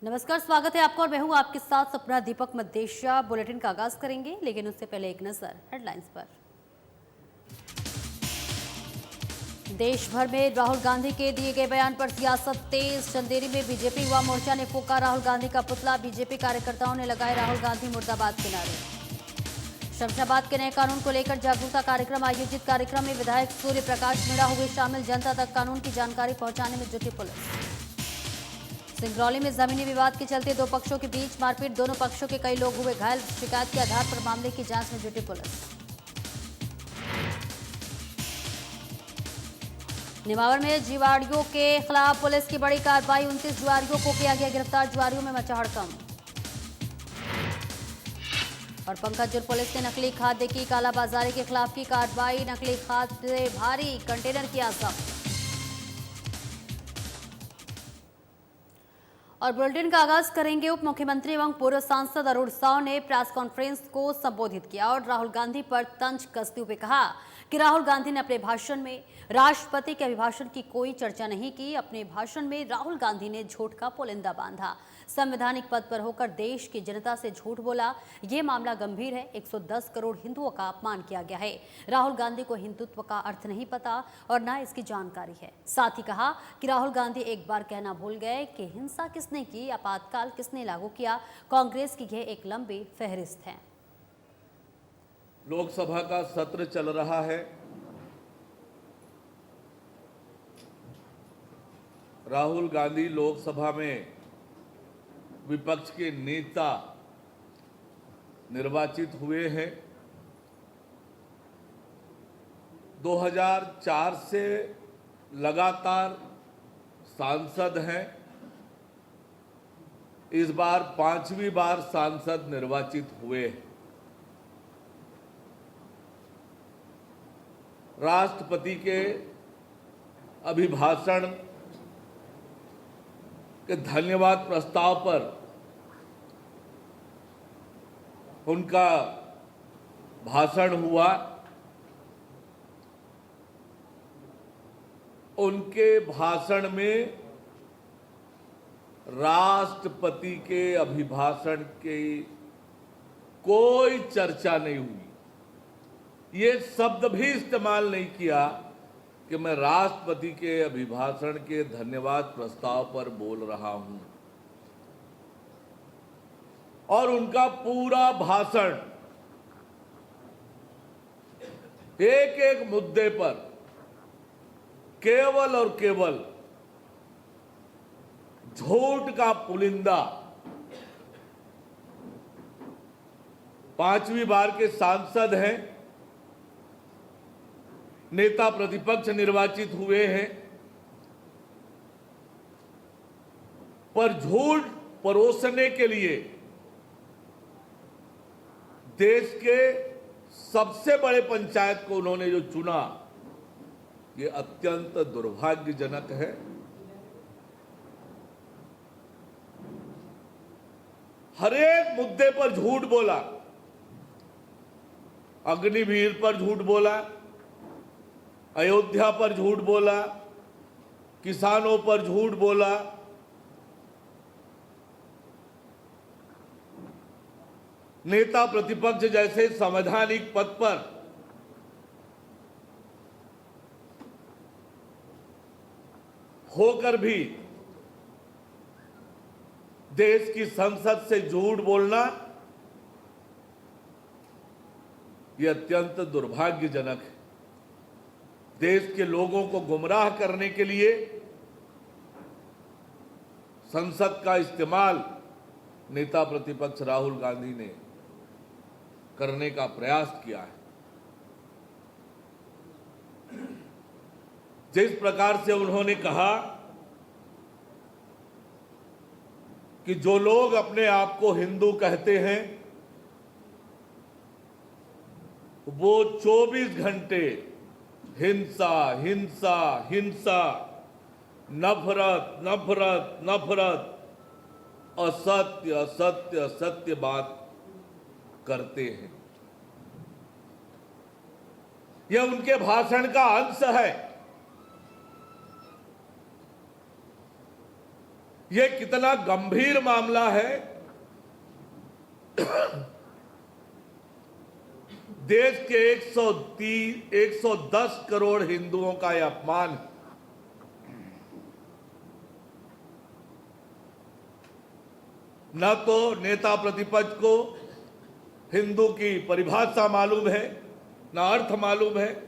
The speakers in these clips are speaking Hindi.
नमस्कार, स्वागत है आपका और मैं हूं आपके साथ सपना दीपक मदेशिया। बुलेटिन का आगाज करेंगे, लेकिन उससे पहले एक नजर हेडलाइंस पर। देश भर में राहुल गांधी के दिए गए बयान पर सियासत तेज। चंदेरी में बीजेपी युवा मोर्चा ने फूंका राहुल गांधी का पुतला। बीजेपी कार्यकर्ताओं ने लगाए राहुल गांधी मुर्दाबाद के नारे। शमशाबाद के नए कानून को लेकर जागरूकता कार्यक्रम आयोजित। कार्यक्रम में विधायक सूर्य प्रकाश मीणा हुए शामिल। जनता तक कानून की जानकारी पहुंचाने में जुटी पुलिस। सिंगरौली में जमीनी विवाद के चलते दो पक्षों के बीच मारपीट। दोनों पक्षों के कई लोग हुए घायल। शिकायत के आधार पर मामले की जांच में जुटी पुलिस। निमावर में जुआरियों के खिलाफ पुलिस की बड़ी कार्रवाई। 29 जुआरियों को किया गया गिरफ्तार। जुआरियों में मचा हड़कंप। और पंकजपुर पुलिस ने नकली खाद्य की कालाबाजारी के खिलाफ की कार्रवाई। नकली खाद्य से भारी कंटेनर किया जब्त। और बुलेटिन का आगाज करेंगे। उप मुख्यमंत्री एवं पूर्व सांसद अरुण साव ने प्रेस कॉन्फ्रेंस को संबोधित किया और राहुल गांधी पर तंज कसते हुए कहा कि राहुल गांधी ने अपने भाषण में राष्ट्रपति के अभिभाषण की कोई चर्चा नहीं की। अपने भाषण में राहुल गांधी ने झूठ का पुलिंदा बांधा। संवैधानिक पद पर होकर देश की जनता से झूठ बोला। ये मामला गंभीर है। 110 करोड़ हिंदुओं का अपमान किया गया है। राहुल गांधी को हिंदुत्व का अर्थ नहीं पता और न इसकी जानकारी है। साथ ही कहा कि राहुल गांधी एक बार कहना भूल गए कि हिंसा किसने की, आपातकाल किसने लागू किया। कांग्रेस की यह एक लंबी फहरिस्त है। लोकसभा का सत्र चल रहा है। राहुल गांधी लोकसभा में विपक्ष के नेता निर्वाचित हुए हैं। 2004 से लगातार सांसद हैं। इस बार 5वीं बार सांसद निर्वाचित हुए हैं। राष्ट्रपति के अभिभाषण के धन्यवाद प्रस्ताव पर उनका भाषण हुआ। उनके भाषण में राष्ट्रपति के अभिभाषण की कोई चर्चा नहीं हुई। ये शब्द भी इस्तेमाल नहीं किया कि मैं राष्ट्रपति के अभिभाषण के धन्यवाद प्रस्ताव पर बोल रहा हूं। और उनका पूरा भाषण एक एक मुद्दे पर केवल और केवल झूठ का पुलिंदा। 5वीं बार के सांसद हैं, नेता प्रतिपक्ष निर्वाचित हुए हैं, पर झूठ परोसने के लिए देश के सबसे बड़े पंचायत को उन्होंने जो चुना, ये अत्यंत दुर्भाग्यजनक है। हर एक मुद्दे पर झूठ बोला। अग्निवीर पर झूठ बोला, अयोध्या पर झूठ बोला, किसानों पर झूठ बोला। नेता प्रतिपक्ष जैसे संवैधानिक पद पर होकर भी देश की संसद से झूठ बोलना, यह अत्यंत दुर्भाग्यजनक है। देश के लोगों को गुमराह करने के लिए संसद का इस्तेमाल नेता प्रतिपक्ष राहुल गांधी ने करने का प्रयास किया है। जिस प्रकार से उन्होंने कहा कि जो लोग अपने आप को हिंदू कहते हैं वो 24 घंटे हिंसा हिंसा हिंसा, नफरत नफरत नफरत, असत्य असत्य असत्य बात करते हैं। यह उनके भाषण का अंश है। ये कितना गंभीर मामला है। देश के 110 करोड़ हिंदुओं का यह अपमान है। न तो नेता प्रतिपक्ष को हिंदू की परिभाषा मालूम है, न अर्थ मालूम है।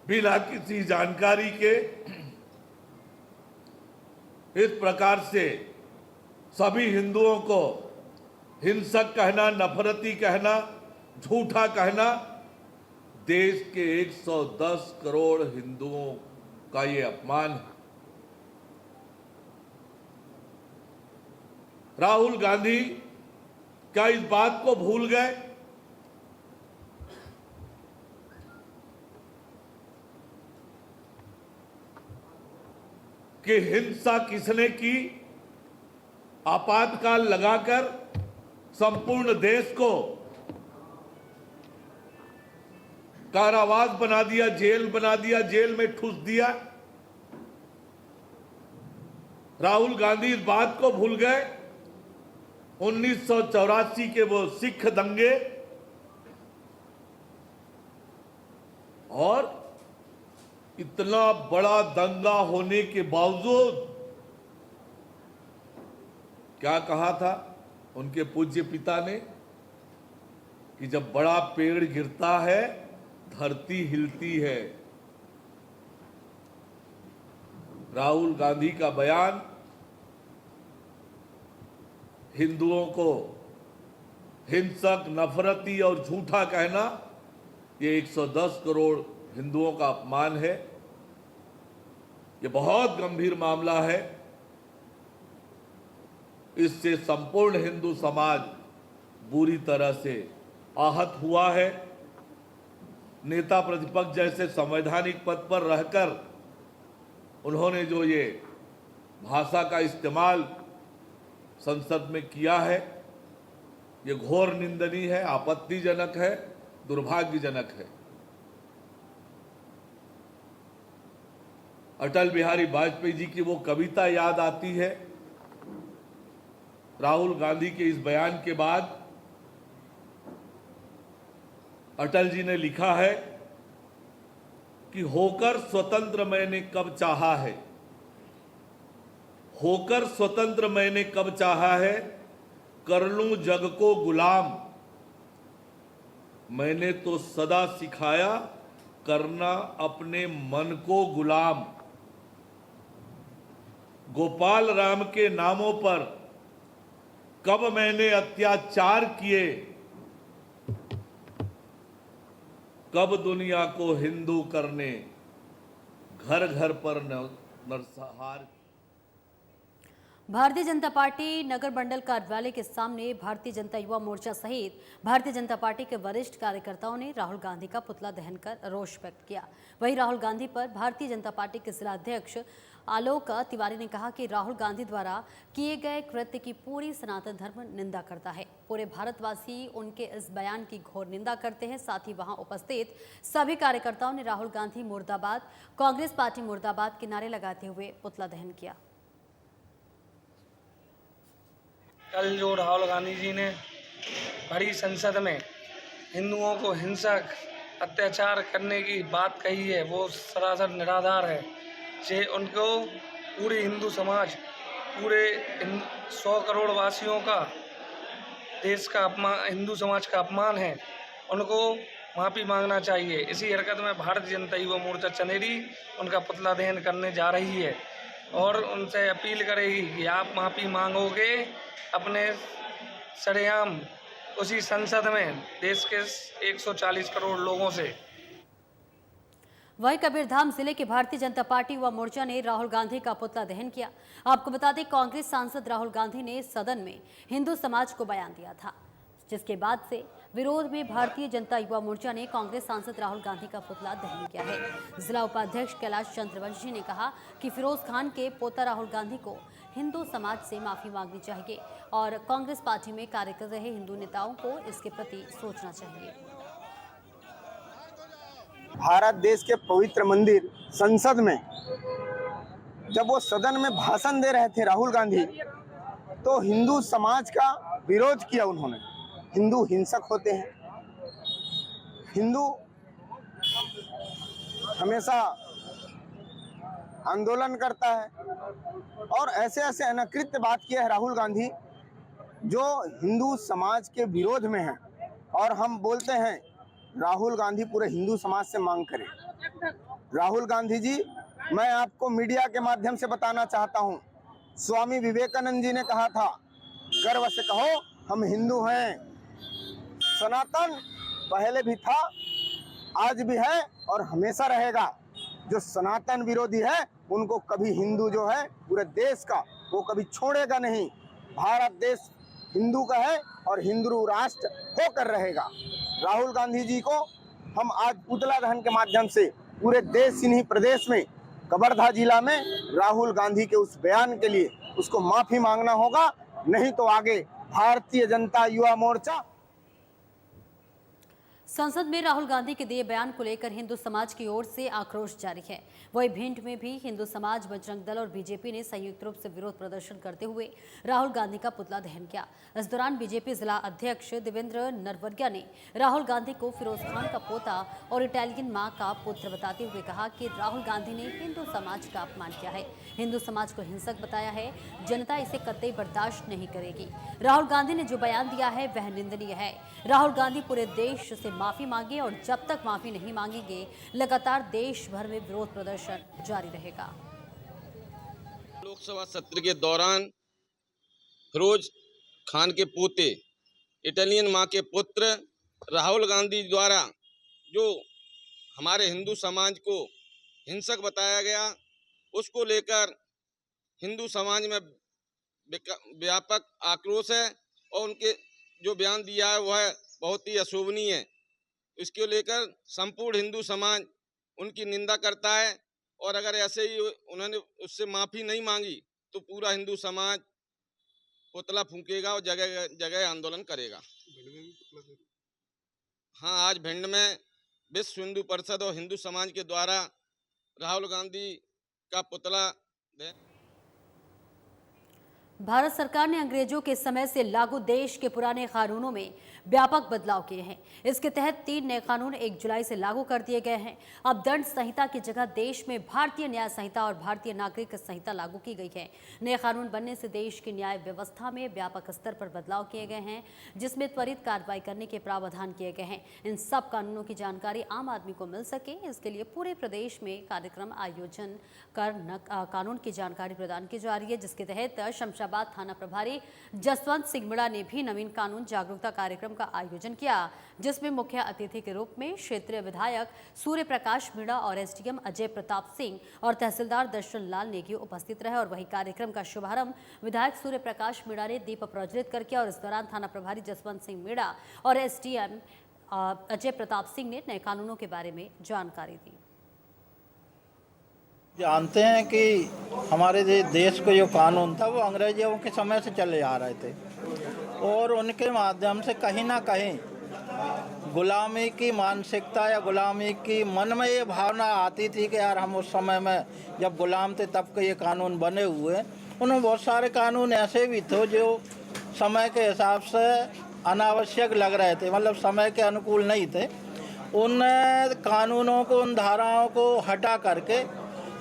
बिना किसी जानकारी के इस प्रकार से सभी हिंदुओं को हिंसक कहना, नफरती कहना, झूठा कहना, देश के 110 करोड़ हिंदुओं का ये अपमान है। राहुल गांधी क्या इस बात को भूल गए कि हिंसा किसने की? आपातकाल लगाकर संपूर्ण देश को कारावास बना दिया, जेल बना दिया, जेल में ठूस दिया। राहुल गांधी इस बात को भूल गए 1984 के वो सिख दंगे और इतना बड़ा दंगा होने के बावजूद क्या कहा था उनके पूज्य पिता ने कि जब बड़ा पेड़ गिरता है धरती हिलती है। राहुल गांधी का बयान हिंदुओं को हिंसक, नफरती और झूठा कहना, ये 110 करोड़ हिंदुओं का अपमान है। ये बहुत गंभीर मामला है। इससे संपूर्ण हिंदू समाज बुरी तरह से आहत हुआ है। नेता प्रतिपक्ष जैसे संवैधानिक पद पर रहकर उन्होंने जो ये भाषा का इस्तेमाल संसद में किया है, ये घोर निंदनीय है, आपत्तिजनक है, दुर्भाग्यजनक है। अटल बिहारी वाजपेयी जी की वो कविता याद आती है। राहुल गांधी के इस बयान के बाद अटल जी ने लिखा है कि होकर स्वतंत्र मैंने कब चाहा है, होकर स्वतंत्र मैंने कब चाहा है, कर लूं जग को गुलाम, मैंने तो सदा सिखाया करना अपने मन को गुलाम। गोपाल राम के नामों पर कब मैंने अत्याचार किए, कब दुनिया को हिंदू करने घर घर पर नरसंहार। भारतीय जनता पार्टी नगर मंडल कार्यालय के सामने भारतीय जनता युवा मोर्चा सहित भारतीय जनता पार्टी के वरिष्ठ कार्यकर्ताओं ने राहुल गांधी का पुतला दहन कर रोष व्यक्त किया। वहीं राहुल गांधी पर भारतीय जनता पार्टी के जिला अध्यक्ष आलोक तिवारी ने कहा कि राहुल गांधी द्वारा किए गए कृत्य की पूरी सनातन धर्म निंदा करता है। पूरे भारतवासी उनके इस बयान की घोर निंदा करते हैं। साथ ही वहां उपस्थित सभी कार्यकर्ताओं ने राहुल गांधी मुर्दाबाद, कांग्रेस पार्टी मुर्दाबाद के नारे लगाते हुए पुतला दहन किया। कल जो राहुल गांधी जी ने भरी संसद में हिंदुओं को हिंसक अत्याचार करने की बात कही है वो सरासर निराधार है। जे उनको पूरे हिंदू समाज, पूरे 100 करोड़ वासियों का, देश का अपमान, हिंदू समाज का अपमान है। उनको माफ़ी मांगना चाहिए। इसी हरकत में भारतीय जनता युवा मोर्चा चनेरी उनका पुतला दहन करने जा रही है और उनसे अपील करेगी कि आप माफ़ी मांगोगे अपने सरेआम उसी संसद में देश के 140 करोड़ लोगों से। वहीं कबीरधाम जिले के भारतीय जनता पार्टी युवा मोर्चा ने राहुल गांधी का पुतला दहन किया। आपको बता दें, कांग्रेस सांसद राहुल गांधी ने सदन में हिंदू समाज को बयान दिया था, जिसके बाद से विरोध में भारतीय जनता युवा मोर्चा ने कांग्रेस सांसद राहुल गांधी का पुतला दहन किया है। जिला उपाध्यक्ष कैलाश चंद्रवंशी ने कहा कि फिरोज खान के पोता राहुल गांधी को हिंदू समाज से माफी मांगनी चाहिए और कांग्रेस पार्टी में कार्य कर रहे हिंदू नेताओं को इसके प्रति सोचना चाहिए। भारत देश के पवित्र मंदिर संसद में जब वो सदन में भाषण दे रहे थे राहुल गांधी, तो हिंदू समाज का विरोध किया उन्होंने। हिंदू हिंसक होते हैं, हिंदू हमेशा आंदोलन करता है, और ऐसे ऐसे अनकृत्य बात किया है राहुल गांधी जो हिंदू समाज के विरोध में है। और हम बोलते हैं राहुल गांधी पूरे हिंदू समाज से मांग करें। राहुल गांधी जी, मैं आपको मीडिया के माध्यम से बताना चाहता हूं, स्वामी विवेकानंद जी ने कहा था, गर्व से कहो हम हिंदू हैं। सनातन पहले भी था, आज भी है और हमेशा रहेगा। जो सनातन विरोधी है उनको कभी हिंदू जो है पूरे देश का वो कभी छोड़ेगा नहीं। भारत देश हिंदू का है और हिंदू राष्ट्र होकर रहेगा। राहुल गांधी जी को हम आज पुतला दहन के माध्यम से पूरे देश ही प्रदेश में कवर्धा जिला में राहुल गांधी के उस बयान के लिए उसको माफी मांगना होगा, नहीं तो आगे भारतीय जनता युवा मोर्चा। संसद में राहुल गांधी के दिए बयान को लेकर हिंदू समाज की ओर से आक्रोश जारी है। वहीं भिंड में भी हिंदू समाज, बजरंग दल और बीजेपी ने संयुक्त रूप से विरोध प्रदर्शन करते हुए राहुल गांधी का पुतला दहन किया। इस दौरान बीजेपी जिला अध्यक्ष देवेंद्र नरवरिया ने राहुल गांधी को फिरोज खान का पोता और इटालियन मां का पुत्र बताते हुए कहा कि राहुल गांधी ने हिंदू समाज का अपमान किया है, हिंदू समाज को हिंसक बताया है, जनता इसे कतई बर्दाश्त नहीं करेगी। राहुल गांधी ने जो बयान दिया है वह निंदनीय है। राहुल गांधी पूरे देश से माफी मांगे और जब तक माफी नहीं मांगेंगे लगातार देश भर में विरोध प्रदर्शन जारी रहेगा। लोकसभा सत्र के दौरान फिरोज खान के पोते, इटालियन मां के पुत्र राहुल गांधी द्वारा जो हमारे हिंदू समाज को हिंसक बताया गया, उसको लेकर हिंदू समाज में व्यापक आक्रोश है और उनके जो बयान दिया है वह बहुत ही अशोभनीय है। इसको लेकर संपूर्ण हिंदू समाज उनकी निंदा करता है और अगर ऐसे ही उन्होंने उससे माफ़ी नहीं मांगी तो पूरा हिंदू समाज पुतला फूंकेगा और जगह जगह आंदोलन करेगा। हाँ, आज भिंड में विश्व हिंदू परिषद और हिंदू समाज के द्वारा राहुल गांधी का पुतला भारत सरकार ने अंग्रेजों के समय से लागू देश के पुराने कानूनों में व्यापक बदलाव किए हैं। इसके तहत 3 नए कानून 1 जुलाई से लागू कर दिए गए हैं। अब दंड संहिता की जगह देश में भारतीय न्याय संहिता और भारतीय नागरिक संहिता लागू की गई है। नए कानून बनने से देश की न्याय व्यवस्था में व्यापक स्तर पर बदलाव किए गए हैं, जिसमें त्वरित कार्रवाई करने के प्रावधान किए गए हैं। इन सब कानूनों की जानकारी आम आदमी को मिल सके, इसके लिए पूरे प्रदेश में कार्यक्रम आयोजन कर कानून की जानकारी प्रदान की जा रही है, जिसके तहत शमशाबाद थाना प्रभारी जसवंत सिंह मीणा ने भी नवीन कानून जागरूकता कार्यक्रम का आयोजन किया, जिसमें मुख्य अतिथि के रूप में क्षेत्रीय विधायक सूर्य प्रकाश मीणा और एसडीएम अजय प्रताप सिंह और तहसीलदार दर्शन लाल नेगी उपस्थित रहे। और वही कार्यक्रम का शुभारंभ विधायक सूर्य प्रकाश मीणा ने दीप प्रज्वलित कर किया और इस दौरान थाना प्रभारी जसवंत सिंह मीणा और एसडीएम अजय प्रताप सिंह ने नए कानूनों के बारे में जानकारी दी। जानते हैं कि हमारे देश का जो कानून था वो अंग्रेजों के समय से चले आ रहे थे और उनके माध्यम से कहीं ना कहीं गुलामी की मानसिकता या गुलामी की मन में ये भावना आती थी कि यार हम उस समय में जब गुलाम थे तब के ये कानून बने हुए। उनमें बहुत सारे कानून ऐसे भी थे जो समय के हिसाब से अनावश्यक लग रहे थे, मतलब समय के अनुकूल नहीं थे। उन कानूनों को, उन धाराओं को हटा करके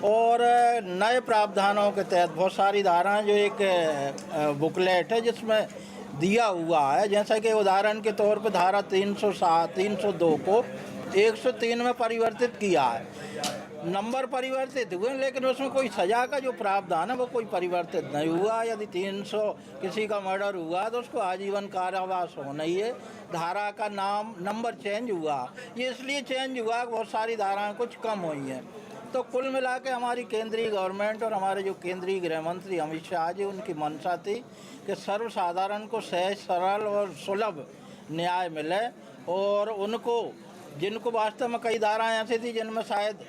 और नए प्रावधानों के तहत बहुत सारी धाराएं, जो एक बुकलेट है जिसमें दिया हुआ है, जैसा कि उदाहरण के तौर पर धारा 307, 302 को 103 में परिवर्तित किया है। नंबर परिवर्तित हुए लेकिन उसमें कोई सज़ा का जो प्रावधान है वो कोई परिवर्तित नहीं हुआ। यदि 300 किसी का मर्डर हुआ तो उसको आजीवन कारावास होना ही है। धारा का नाम, नंबर चेंज हुआ, ये इसलिए चेंज हुआ कि बहुत सारी धाराएँ कुछ कम हुई हैं। तो कुल मिला के हमारी केंद्रीय गवर्नमेंट और हमारे जो केंद्रीय गृह मंत्री अमित शाह जी, उनकी मंशा थी कि सर्वसाधारण को सहज, सरल और सुलभ न्याय मिले और उनको, जिनको वास्तव में कई धाराएं ऐसी थी जिनमें शायद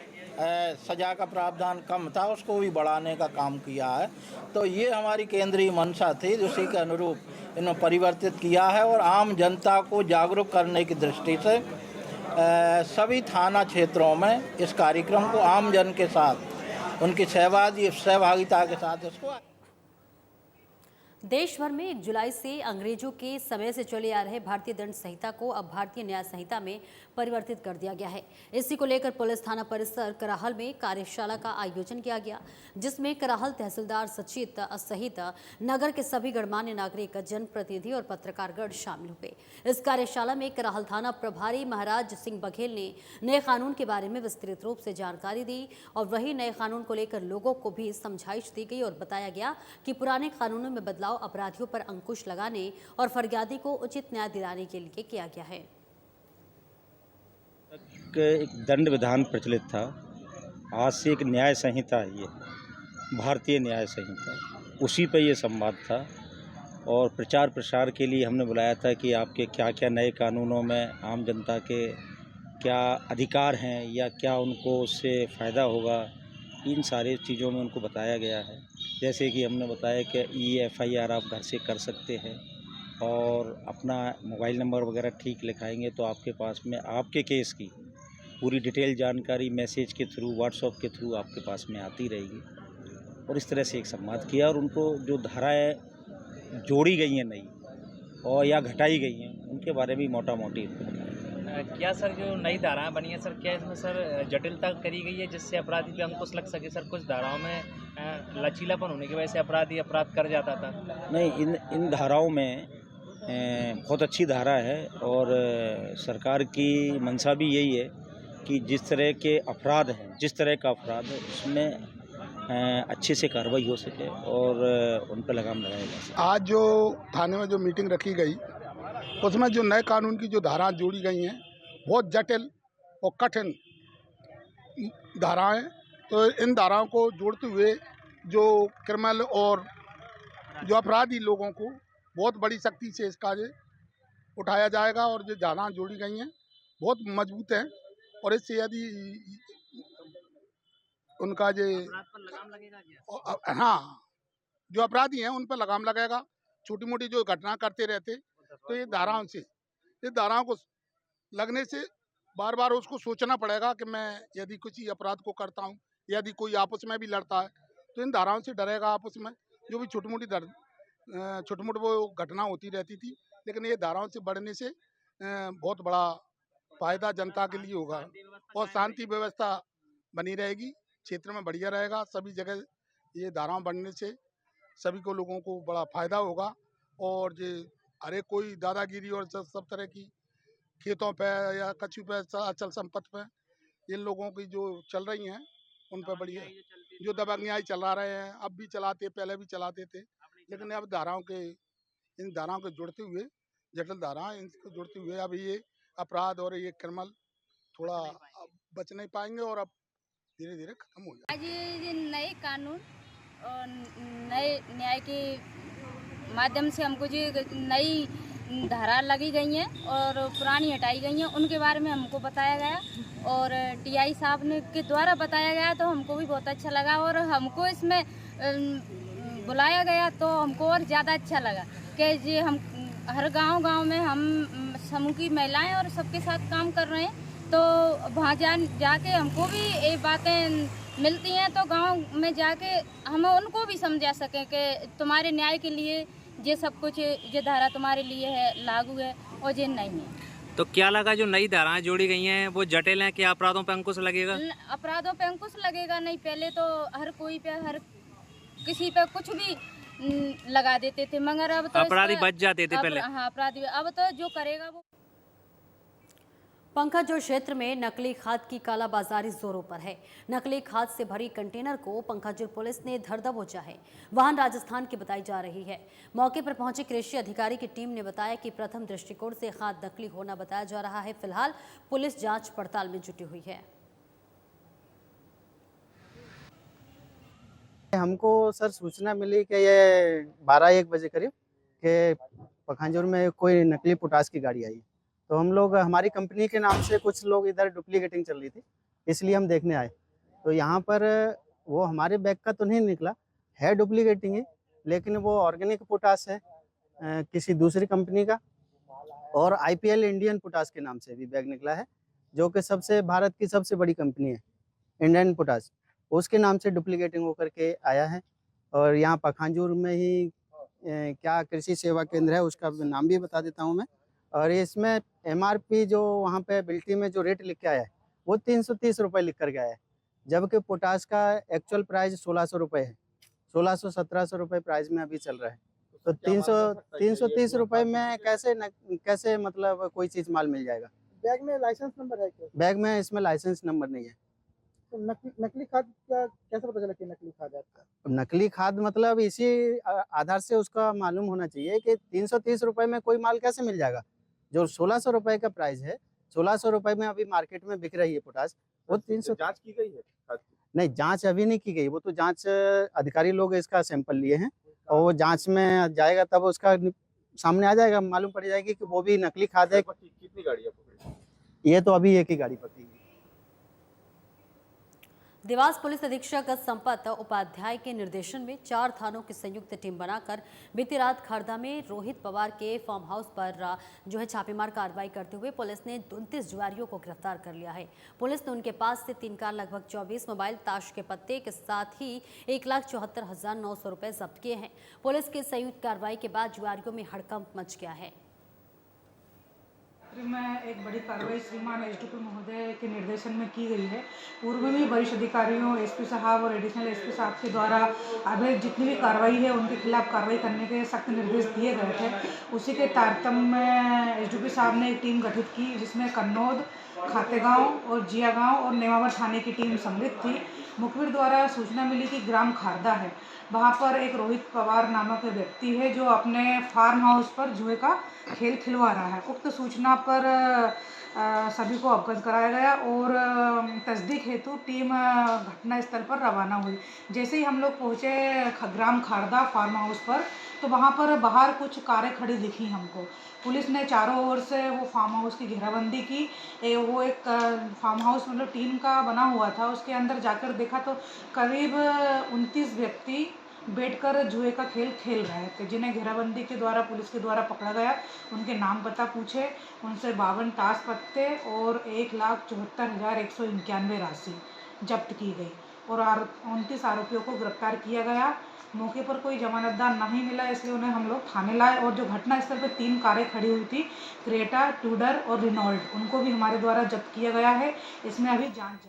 सज़ा का प्रावधान कम था, उसको भी बढ़ाने का काम किया है। तो ये हमारी केंद्रीय मंशा थी, उसी के अनुरूप इन्होंने परिवर्तित किया है और आम जनता को जागरूक करने की दृष्टि से सभी थाना क्षेत्रों में इस कार्यक्रम को आम जन के साथ उनकी सहभागिता के साथ इसको देश भर में 1 जुलाई से अंग्रेजों के समय से चले आ रहे भारतीय दंड संहिता को अब भारतीय न्याय संहिता में परिवर्तित कर दिया गया है। इसी को लेकर पुलिस थाना परिसर कराहल में कार्यशाला का आयोजन किया गया, जिसमें कराहल तहसीलदार सचित सहित नगर के सभी गणमान्य नागरिक, जनप्रतिनिधि और पत्रकारगण शामिल हुए। इस कार्यशाला में कराहल थाना प्रभारी महाराज सिंह बघेल ने नए कानून के बारे में विस्तृत रूप से जानकारी दी और वही नए कानून को लेकर लोगों को भी समझाइश दी गई और बताया गया कि पुराने कानूनों में बदलाव अपराधियों पर अंकुश लगाने और फरियादी को उचित न्याय दिलाने के लिए किया गया है। एक दंड विधान प्रचलित था, आज से एक न्याय संहिता है, ये भारतीय न्याय संहिता, उसी पे ये संवाद था और प्रचार प्रसार के लिए हमने बुलाया था कि आपके क्या क्या नए कानूनों में आम जनता के क्या अधिकार हैं या क्या उनको उससे फ़ायदा होगा, इन सारी चीज़ों में उनको बताया गया है। जैसे कि हमने बताया कि EFIR आप घर से कर सकते हैं और अपना मोबाइल नंबर वगैरह ठीक लिखाएंगे तो आपके पास में आपके केस की पूरी डिटेल जानकारी मैसेज के थ्रू, व्हाट्सएप के थ्रू आपके पास में आती रहेगी। और इस तरह से एक संवाद किया और उनको जो धाराएं जोड़ी गई हैं नई और या घटाई गई हैं उनके बारे में मोटा मोटी क्या सर जो नई धाराएं बनी हैं सर, क्या इसमें सर जटिलता करी गई है जिससे अपराधी पे अंकुश लग सके? सर कुछ धाराओं में लचीलापन होने की वजह से अपराधी अपराध कर जाता था। नहीं, इन धाराओं में बहुत अच्छी धारा है और सरकार की मंशा भी यही है कि जिस तरह के अपराध हैं, जिस तरह का अपराध है उसमें अच्छे से कार्रवाई हो सके और उन पर लगाम लगाया जा सके। आज जो थाने में जो मीटिंग रखी गई उसमें जो नए कानून की जो धाराएं जोड़ी गई हैं बहुत जटिल और कठिन धाराएं, तो इन धाराओं को जोड़ते हुए जो क्रिमिनल और जो अपराधी लोगों को बहुत बड़ी सख्ती से इसका उठाया जाएगा और जो धाराएं जोड़ी गई हैं बहुत मजबूत हैं और इससे यदि उनका हाँ जो अपराधी हैं उन पर लगाम लगेगा। छोटी मोटी जो घटना करते रहते तो ये धाराओं को लगने से बार बार उसको सोचना पड़ेगा कि मैं यदि किसी अपराध को करता हूँ, यदि कोई आपस में भी लड़ता है तो इन धाराओं से डरेगा आपस में। जो भी छोटी मोटी वो घटना होती रहती थी, लेकिन ये धाराओं से बढ़ने से बहुत बड़ा फायदा जनता के लिए होगा और शांति व्यवस्था बनी रहेगी, क्षेत्र में बढ़िया रहेगा। सभी जगह ये धाराएं बढ़ने से सभी को लोगों को बड़ा फायदा होगा और जो अरे कोई दादागिरी और सब तरह की खेतों पे या कच्छु पे अचल संपत्ति पे इन लोगों की जो चल रही हैं उन पर बढ़िया जो दबंगियाई चला रहे हैं, अब भी चलाते, पहले भी चलाते थे, लेकिन अब इन धाराओं के जुड़ते हुए जटिल धाराएं इनको जुड़ते हुए अब ये अपराध और ये क्रिमिनल थोड़ा बच नहीं पाएंगे और अब धीरे धीरे खत्म हो जाए। आज ये नए कानून और नए न्याय के माध्यम से हमको जो नई धारा लगी गई हैं और पुरानी हटाई गई हैं उनके बारे में हमको बताया गया और TI साहब ने के द्वारा बताया गया तो हमको भी बहुत अच्छा लगा और हमको इसमें बुलाया गया तो हमको और ज़्यादा अच्छा लगा कि जी हम हर गांव में हम समूह की महिलाएं और सबके साथ काम कर रहे हैं तो वहाँ जाके हमको भी ये बातें मिलती हैं तो गांव में जाके हम उनको भी समझा सकें कि तुम्हारे न्याय के लिए ये सब कुछ ये धारा तुम्हारे लिए है, लागू है और ये नहीं है। तो क्या लगा जो नई धाराएं जोड़ी गई हैं वो जटिल हैं? क्या अपराधों पे अंकुश लगेगा? अपराधों पे अंकुश लगेगा नहीं, पहले तो हर कोई पे हर किसी पे कुछ भी लगा देते थे मगर अब तो अपराधी बच जाते थे पहले। हाँ अपराधी, अब तो जो करेगा वो। पंखजोर क्षेत्र में नकली खाद की कालाबाजारी जोरों पर है। नकली खाद से भरी कंटेनर को पंखजोर पुलिस ने धर दबोचा है। वाहन राजस्थान की बताई जा रही है। मौके पर पहुंचे कृषि अधिकारी की टीम ने बताया कि प्रथम दृष्टिकोण से खाद नकली होना बताया जा रहा है। फिलहाल पुलिस जांच पड़ताल में जुटी हुई है। हमको सर सूचना मिली कि ये 12-1 बजे करीब के पंखजोर में कोई नकली पोटास की गाड़ी आई, तो हम लोग हमारी कंपनी के नाम से कुछ लोग इधर डुप्लीकेटिंग चल रही थी, इसलिए हम देखने आए। तो यहाँ पर वो हमारे बैग का तो नहीं निकला है, डुप्लीकेटिंग है, लेकिन वो ऑर्गेनिक पोटास है किसी दूसरी कंपनी का और IPL इंडियन पोटास के नाम से भी बैग निकला है। जो कि सबसे भारत की सबसे बड़ी कंपनी है, इंडियन पोटास, उसके नाम से डुप्लीकेटिंग होकर के आया है। और यहाँ पखांजूर में ही क्या कृषि सेवा केंद्र है, उसका नाम भी बता देता हूँ मैं। और इसमें MRP जो वहाँ पे बिल्टी में जो रेट लिख के आया है वो 330 रुपये लिख कर गया है, जबकि पोटास का एक्चुअल प्राइस 1600 रुपये है। 1600-1700 रुपये प्राइस में अभी चल रहा है। तो 330 रुपये में कैसे मतलब कोई चीज़ माल मिल जाएगा। बैग में लाइसेंस नंबर है क्या? बैग में इसमें लाइसेंस नंबर नहीं है। तो नकली खाद का कैसे पता चला कि नकली खाद है आपका? नकली खाद मतलब इसी आधार से उसका मालूम होना चाहिए कि 330 रुपये में कोई माल कैसे मिल जाएगा। जो 1600 रुपये का प्राइस है, 1600 रुपये में अभी मार्केट में बिक रही है पोटास, वो 300। जांच की गई है खाद की? नहीं, जांच अभी नहीं की गई, वो तो जांच अधिकारी लोग इसका सैंपल लिए हैं और वो जांच में जाएगा तब उसका सामने आ जाएगा, मालूम पड़ जाएगी कि वो भी नकली खाद है। कितनी गाड़ियाँ पकड़ी? ये तो अभी एक ही गाड़ी पकड़ी। देवास पुलिस अधीक्षक संपत उपाध्याय के निर्देशन में 4 थानों की संयुक्त टीम बनाकर बीती रात खर्दा में रोहित पवार के फार्म हाउस पर छापेमार कार्रवाई करते हुए पुलिस ने 29 जुआरियों को गिरफ्तार कर लिया है। पुलिस ने उनके पास से 3 कार, लगभग 24 मोबाइल, ताश के पत्ते के साथ ही 1,74,900 रुपए जब्त किए हैं। पुलिस की संयुक्त कार्रवाई के बाद जुआरियों में हड़कंप मच गया है। में एक बड़ी कार्रवाई श्रीमान एसडीपी महोदय के निर्देशन में की गई है। पूर्व में वरिष्ठ अधिकारियों, एसपी साहब और एडिशनल एसपी साहब के द्वारा अभी जितनी भी कार्रवाई है उनके खिलाफ कार्रवाई करने के सख्त निर्देश दिए गए थे। उसी के तारतम्य में एसडीपी साहब ने एक टीम गठित की, जिसमें कन्नौद, खातेगांव और जिया गांव और नेमावर थाने की टीम सम्मिलित थी। मुखबिर द्वारा सूचना मिली कि ग्राम खारदा है, वहाँ पर एक रोहित पवार नामक व्यक्ति है जो अपने फार्म हाउस पर जुए का खेल खिलवा रहा है। उक्त सूचना पर सभी को अवगत कराया गया और तस्दीक हेतु टीम घटनास्थल पर रवाना हुई। जैसे ही हम लोग पहुँचे ग्राम खारदा फार्म हाउस पर, तो वहाँ पर बाहर कुछ कारें खड़ी दिखी हमको। पुलिस ने चारों ओर से वो फार्म हाउस की घेराबंदी की। वो एक फार्म हाउस मतलब टीन का बना हुआ था, उसके अंदर जाकर देखा तो करीब 29 व्यक्ति बैठकर जुए का खेल खेल रहे थे, जिन्हें घेराबंदी के द्वारा पुलिस के द्वारा पकड़ा गया। उनके नाम पता पूछे, उनसे 52 ताश पत्ते और 1,74,191 राशि जब्त की गई और 29 आरोपियों को गिरफ्तार किया गया। मौके पर कोई जमानतदार नहीं मिला, इसलिए उन्हें हम लोग थाने लाए और जो घटनास्थल पर 3 कारें खड़ी हुई थी, क्रेटा, ट्यूडर और रिनॉल्ड, उनको भी हमारे द्वारा जब्त किया गया है। इसमें अभी जांच।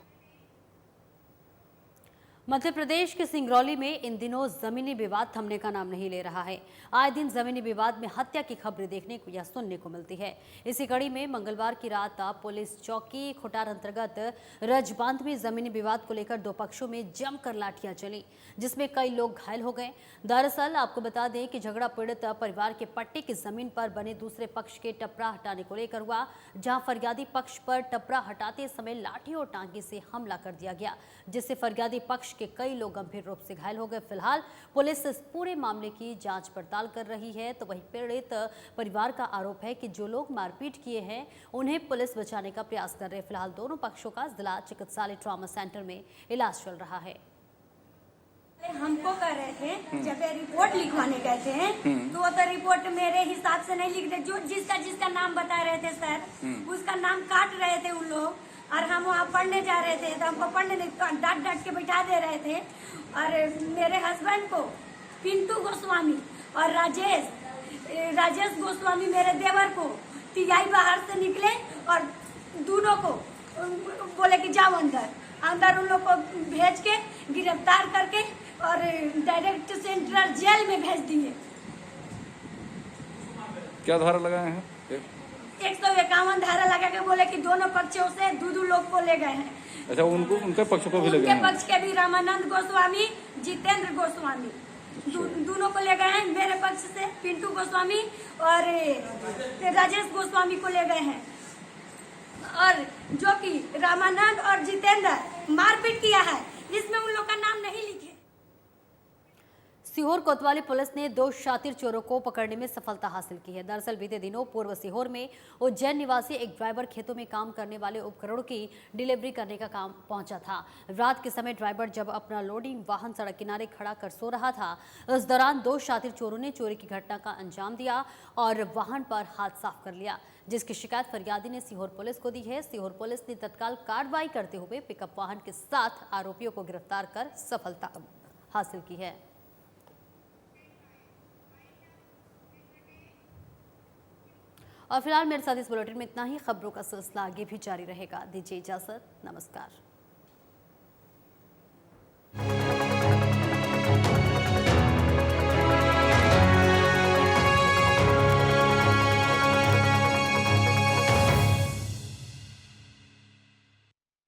मध्य प्रदेश के सिंगरौली में इन दिनों जमीनी विवाद थमने का नाम नहीं ले रहा है। आए दिन जमीनी विवाद में हत्या की खबरें देखने को या सुनने को मिलती है। इसी कड़ी में मंगलवार की रात पुलिस चौकी खुटार अंतर्गत रजबांध में जमीनी विवाद को लेकर 2 पक्षों में जमकर लाठियां चली, जिसमें कई लोग घायल हो गए। दरअसल आपको बता दें कि झगड़ा पीड़ित परिवार के पट्टे की जमीन पर बने दूसरे पक्ष के टपरा हटाने को लेकर हुआ, जहां फरियादी पक्ष पर टपरा हटाते समय लाठी और टांगे से हमला कर दिया गया, जिससे फरियादी पक्ष के कई लोग गंभीर रूप से घायल हो गए। फिलहाल पुलिस इस पूरे मामले की जांच पड़ताल कर रही है। तो वहीं पीड़ित परिवार का आरोप है कि जो लोग मारपीट किए हैं उन्हें पुलिस बचाने का प्रयास कर रहे हैं। फिलहाल दोनों पक्षों का जिला चिकित्सालय ट्रॉमा सेंटर में इलाज चल रहा है। हमको कह रहे थे जब रिपोर्ट लिखवाने गए थे तो रिपोर्ट मेरे हिसाब से नहीं लिख रहे, जो जिसका नाम बता रहे थे सर उसका नाम काट रहे थे उन लोग, और हम वहाँ पढ़ने जा रहे थे तो हमको पढ़ने नहीं, डांट के बैठा दे रहे थे। और मेरे हस्बैंड को पिंटू गोस्वामी और राजेश गोस्वामी मेरे देवर को तिहाई बाहर से निकले और दोनों को बोले कि जाओ अंदर उन लोग को भेज के गिरफ्तार करके और डायरेक्ट सेंट्रल जेल में भेज दिए। क्या धारा लगाए हैं? 151 धारा लगा के बोले कि दोनों पक्षों से 2 लोग को ले गए हैं। अच्छा, उनके पक्ष को भी ले गए हैं? उनके पक्ष के भी रामानंद गोस्वामी, जितेंद्र गोस्वामी, दोनों को ले गए हैं। मेरे पक्ष से पिंटू गोस्वामी और राजेश गोस्वामी को ले गए हैं, और जो कि रामानंद और जितेंद्र मारपीट किया है, इसमें उन लोग का नाम नहीं लिखे। सीहोर कोतवाली पुलिस ने 2 शातिर चोरों को पकड़ने में सफलता हासिल की है। दरअसल बीते दिनों पूर्व सीहोर में उज्जैन निवासी एक ड्राइवर खेतों में काम करने वाले उपकरणों की डिलीवरी करने का काम पहुंचा था। रात के समय ड्राइवर जब अपना लोडिंग वाहन सड़क किनारे खड़ा कर सो रहा था, उस दौरान 2 शातिर चोरों ने चोरी की घटना का अंजाम दिया और वाहन पर हाथ साफ कर लिया, जिसकी शिकायत फरियादी ने सीहोर पुलिस को दी है। सीहोर पुलिस ने तत्काल कार्रवाई करते हुए पिकअप वाहन के साथ आरोपियों को गिरफ्तार कर सफलता हासिल की है। और फिलहाल मेरे साथ इस बुलेटिन में इतना ही। खबरों का सिलसिला आगे भी जारी रहेगा। दीजिए इजाजत, नमस्कार।